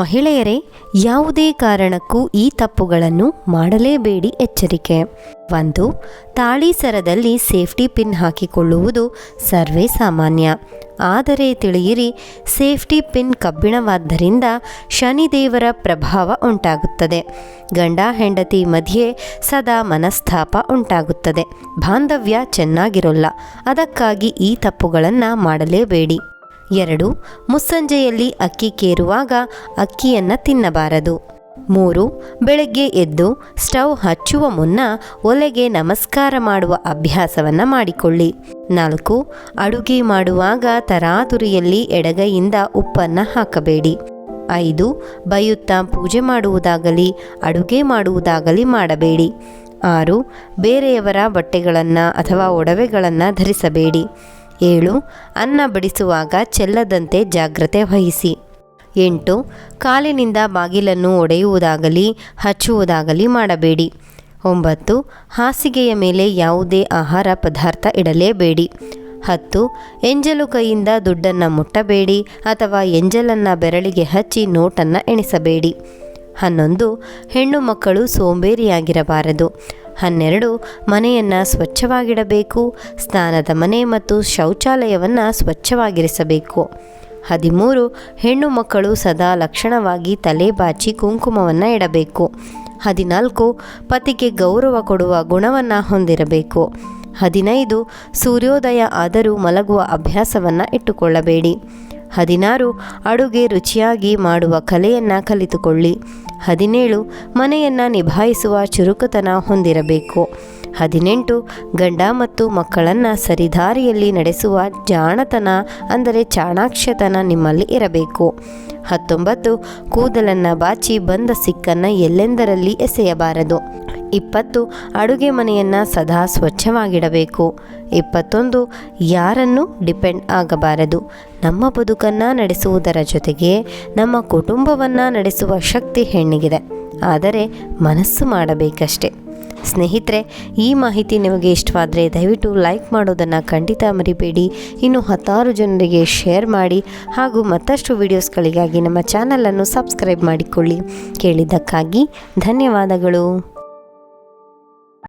ಮಹಿಳೆಯರೇ, ಯಾವುದೇ ಕಾರಣಕ್ಕೂ ಈ ತಪ್ಪುಗಳನ್ನು ಮಾಡಲೇಬೇಡಿ. ಎಚ್ಚರಿಕೆ. 1. ತಾಳಿ ಸರದಲ್ಲಿ ಸೇಫ್ಟಿ ಪಿನ್ ಹಾಕಿಕೊಳ್ಳುವುದು ಸರ್ವೇ ಸಾಮಾನ್ಯ. ಆದರೆ ತಿಳಿಯಿರಿ, ಸೇಫ್ಟಿ ಪಿನ್ ಕಬ್ಬಿಣವಾದ್ದರಿಂದ ಶನಿದೇವರ ಪ್ರಭಾವ ಉಂಟಾಗುತ್ತದೆ. ಗಂಡ ಹೆಂಡತಿ ಮಧ್ಯೆ ಸದಾ ಮನಸ್ತಾಪ ಉಂಟಾಗುತ್ತದೆ. ಬಾಂಧವ್ಯ ಚೆನ್ನಾಗಿರೋಲ್ಲ. ಅದಕ್ಕಾಗಿ ಈ ತಪ್ಪುಗಳನ್ನು ಮಾಡಲೇಬೇಡಿ. 2. ಮುಸ್ಸಂಜೆಯಲ್ಲಿ ಅಕ್ಕಿ ಕೇರುವಾಗ ಅಕ್ಕಿಯನ್ನು ತಿನ್ನಬಾರದು. 3. ಬೆಳಗ್ಗೆ ಎದ್ದು ಸ್ಟವ್ ಹಚ್ಚುವ ಮುನ್ನ ಒಲೆಗೆ ನಮಸ್ಕಾರ ಮಾಡುವ ಅಭ್ಯಾಸವನ್ನು ಮಾಡಿಕೊಳ್ಳಿ. 4. ಅಡುಗೆ ಮಾಡುವಾಗ ತರಾತುರಿಯಲ್ಲಿ ಎಡಗೈಯಿಂದ ಉಪ್ಪನ್ನು ಹಾಕಬೇಡಿ. 5. ಬೈಯುತ್ತಾ ಪೂಜೆ ಮಾಡುವುದಾಗಲಿ ಅಡುಗೆ ಮಾಡುವುದಾಗಲಿ ಮಾಡಬೇಡಿ. 6. ಬೇರೆಯವರ ಬಟ್ಟೆಗಳನ್ನು ಅಥವಾ ಒಡವೆಗಳನ್ನು ಧರಿಸಬೇಡಿ. 7. ಅನ್ನ ಬಡಿಸುವಾಗ ಚೆಲ್ಲದಂತೆ ಜಾಗ್ರತೆ ವಹಿಸಿ. 8. ಕಾಲಿನಿಂದ ಬಾಗಿಲನ್ನು ಒಡೆಯುವುದಾಗಲಿ ಹಚ್ಚುವುದಾಗಲಿ ಮಾಡಬೇಡಿ. 9. ಹಾಸಿಗೆಯ ಮೇಲೆ ಯಾವುದೇ ಆಹಾರ ಪದಾರ್ಥ ಇಡಲೇಬೇಡಿ. 10. ಎಂಜಲು ಕೈಯಿಂದ ದುಡ್ಡನ್ನು ಮುಟ್ಟಬೇಡಿ ಅಥವಾ ಎಂಜಲನ್ನು ಬೆರಳಿಗೆ ಹಚ್ಚಿ ನೋಟನ್ನು ಎಣಿಸಬೇಡಿ. 11. ಹೆಣ್ಣು ಮಕ್ಕಳು ಸೋಂಬೇರಿಯಾಗಿರಬಾರದು. 12. ಮನೆಯನ್ನು ಸ್ವಚ್ಛವಾಗಿಡಬೇಕು. ಸ್ನಾನದ ಮನೆ ಮತ್ತು ಶೌಚಾಲಯವನ್ನು ಸ್ವಚ್ಛವಾಗಿರಿಸಬೇಕು. 13. ಹೆಣ್ಣು ಮಕ್ಕಳು ಸದಾ ಲಕ್ಷಣವಾಗಿ ತಲೆ ಬಾಚಿ ಕುಂಕುಮವನ್ನು ಇಡಬೇಕು. 14. ಪತಿಗೆ ಗೌರವ ಕೊಡುವ ಗುಣವನ್ನು ಹೊಂದಿರಬೇಕು. 15. ಸೂರ್ಯೋದಯ ಆದರೂ ಮಲಗುವ ಅಭ್ಯಾಸವನ್ನು ಇಟ್ಟುಕೊಳ್ಳಬೇಡಿ. 16. ಅಡುಗೆ ರುಚಿಯಾಗಿ ಮಾಡುವ ಕಲೆಯನ್ನು ಕಲಿತುಕೊಳ್ಳಿ. 17. ಮನೆಯನ್ನು ನಿಭಾಯಿಸುವ ಚುರುಕುತನ ಹೊಂದಿರಬೇಕು. 18. ಗಂಡ ಮತ್ತು ಮಕ್ಕಳನ್ನು ಸರಿದಾರಿಯಲ್ಲಿ ನಡೆಸುವ ಜಾಣತನ ಅಂದರೆ ಚಾಣಾಕ್ಷತನ ನಿಮ್ಮಲ್ಲಿ ಇರಬೇಕು. 19. ಕೂದಲನ್ನು ಬಾಚಿ ಬಂದ ಸಿಕ್ಕನ್ನು ಎಲ್ಲೆಂದರಲ್ಲಿ ಎಸೆಯಬಾರದು. 20. ಅಡುಗೆ ಮನೆಯನ್ನು ಸದಾ ಸ್ವಚ್ಛವಾಗಿಡಬೇಕು. 21. ಯಾರನ್ನೂ ಡಿಪೆಂಡ್ ಆಗಬಾರದು. ನಮ್ಮ ಬದುಕನ್ನು ನಡೆಸುವುದರ ಜೊತೆಗೆ ನಮ್ಮ ಕುಟುಂಬವನ್ನು ನಡೆಸುವ ಶಕ್ತಿ ಹೆಣ್ಣಿಗಿದೆ. ಆದರೆ ಮನಸ್ಸು ಮಾಡಬೇಕಷ್ಟೆ. ಸ್ನೇಹಿತರೆ, ಈ ಮಾಹಿತಿ ನಿಮಗೆ ಇಷ್ಟವಾದರೆ ದಯವಿಟ್ಟು ಲೈಕ್ ಮಾಡೋದನ್ನು ಖಂಡಿತ ಮರಿಬೇಡಿ. ಇನ್ನು 10 ಜನರಿಗೆ ಶೇರ್ ಮಾಡಿ ಹಾಗೂ ಮತ್ತಷ್ಟು ವಿಡಿಯೋಸ್ಗಳಿಗಾಗಿ ನಮ್ಮ ಚಾನಲನ್ನು ಸಬ್ಸ್ಕ್ರೈಬ್ ಮಾಡಿಕೊಳ್ಳಿ. ಕೇಳಿದ್ದಕ್ಕಾಗಿ ಧನ್ಯವಾದಗಳು.